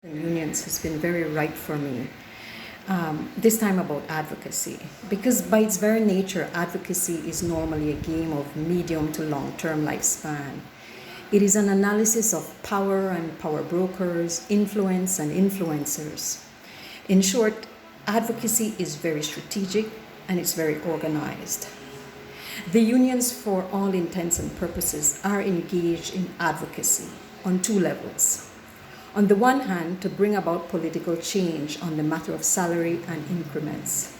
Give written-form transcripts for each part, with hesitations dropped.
Unions has been very right for me. This time about advocacy, because by its very nature, advocacy is normally a game of medium to long term lifespan. It is an analysis of power and power brokers, influence and influencers. In short, advocacy is very strategic and it's very organized. The unions, for all intents and purposes, are engaged in advocacy on two levels. On the one hand, to bring about political change on the matter of salary and increments.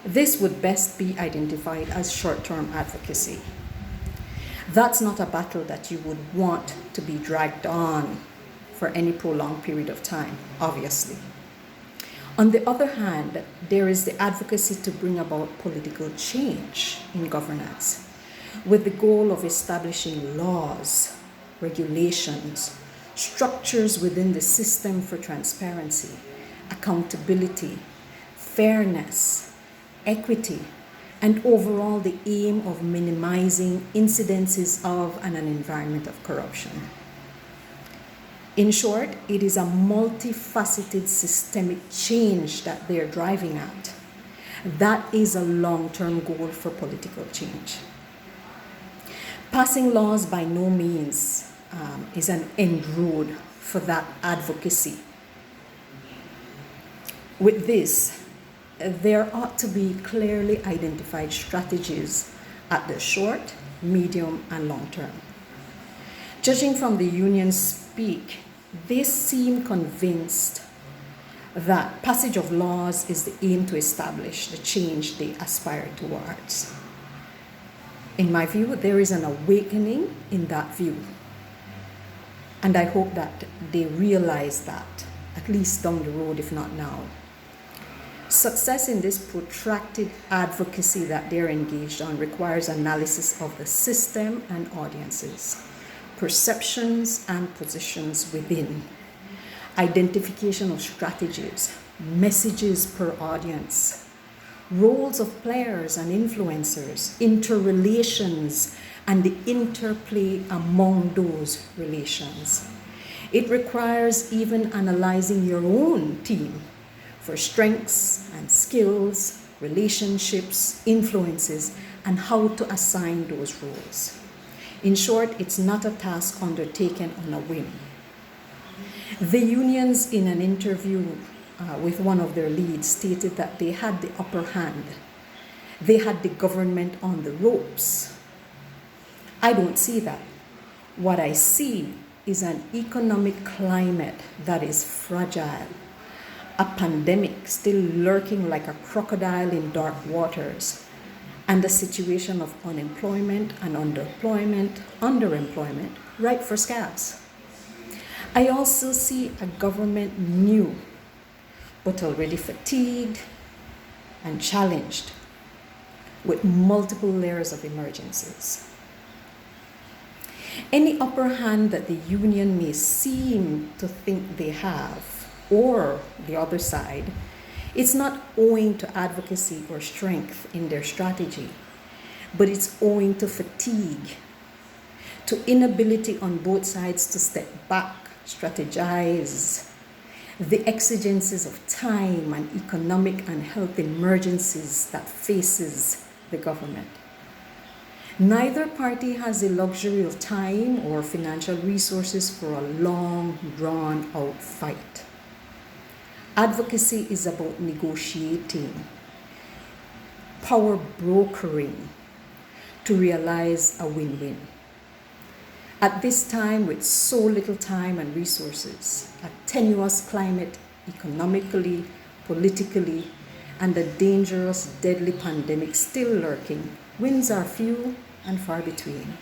This would best be identified as short-term advocacy. That's not a battle that you would want to be dragged on for any prolonged period of time, obviously. On the other hand, there is the advocacy to bring about political change in governance with the goal of establishing laws, regulations, structures within the system for transparency, accountability, fairness, equity, and overall the aim of minimizing incidences of and an environment of corruption. In short, it is a multifaceted systemic change that they're driving at. That is a long-term goal for political change. Passing laws by no means is an end road for that advocacy. With this, there ought to be clearly identified strategies at the short, medium, and long term. Judging from the unions speak, they seem convinced that passage of laws is the aim to establish the change they aspire towards. In my view, there is an awakening in that view. And I hope that they realize that, at least down the road, if not now. Success in this protracted advocacy that they're engaged on requires analysis of the system and audiences, perceptions and positions within, identification of strategies, messages per audience, roles of players and influencers, interrelations, and the interplay among those relations. It requires even analyzing your own team for strengths and skills, relationships, influences, and how to assign those roles. In short, it's not a task undertaken on a whim. The unions, in an interview with one of their leads, stated that they had the upper hand. They had the government on the ropes. I don't see that. What I see is an economic climate that is fragile, a pandemic still lurking like a crocodile in dark waters, and a situation of unemployment and underemployment ripe for scabs. I also see a government new, but already fatigued and challenged with multiple layers of emergencies. Any upper hand that the union may seem to think they have, or the other side, it's not owing to advocacy or strength in their strategy, but it's owing to fatigue, to inability on both sides to step back, strategize, the exigencies of time and economic and health emergencies that faces the government. Neither party has the luxury of time or financial resources for a long, drawn-out fight. Advocacy is about negotiating, power brokering to realize a win-win. At this time, with so little time and resources, a tenuous climate economically, politically, and a dangerous, deadly pandemic still lurking, wins are few and far between.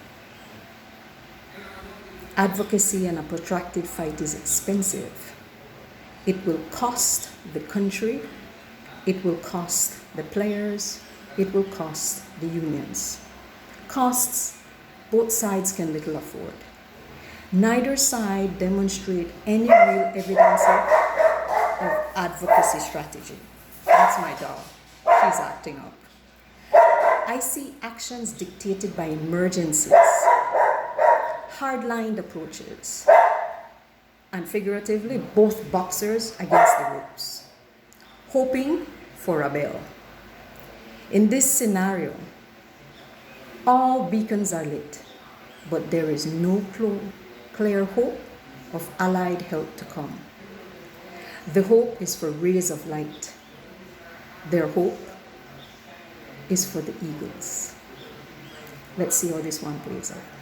Advocacy and a protracted fight is expensive. It will cost the country, it will cost the players, it will cost the unions. Costs both sides can little afford. Neither side demonstrate any real evidence of advocacy strategy. That's my dog. She's acting up. I see actions dictated by emergencies, hardline approaches, and figuratively, both boxers against the ropes, hoping for a bell. In this scenario, all beacons are lit, but there is no clear hope of allied help to come. The hope is for rays of light. Their hope is for the eagles. Let's see how this one plays out.